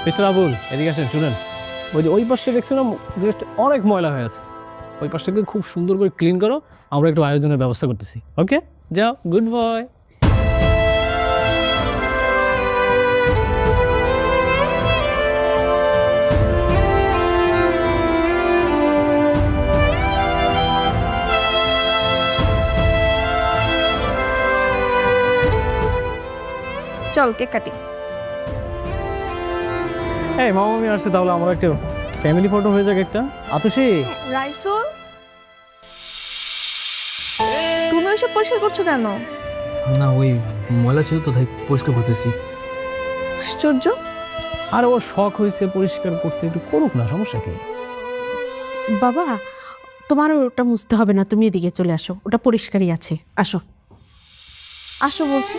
Mister Abul, এদিকে আসেন, শুনেন। ওই যে ওই পাশে দেখছি না, জিনিসটা অনেক ময়লা হয়ে আছে। ওই পাশটাকে খুব সুন্দর করে ক্লিন করো, আমরা একটু আয়োজনের ব্যবস্থা করতেছি। ওকে, যাও, গুড বয়। চল কেক কাটি। এই মামা আমি আসছে, তাহলে আমরা একটা ফ্যামিলি ফটো হয়ে যাক একটা। আতুষি, রাইসুল, তুমি ওইসব পরিষ্কার করছো কেন? না, ওই ময়লা ছিল তো তাই পরিষ্কার করতেছি। আশ্চর্য। আর ওর শখ হয়েছে পরিষ্কার করতে, একটু করুক না, সমস্যা কি? বাবা, তোমারও ওটা মুছতে হবে না, তুমি এদিকে চলে আসো, ওটা পরিষ্কারই আছে, আসো। আসো বলছি।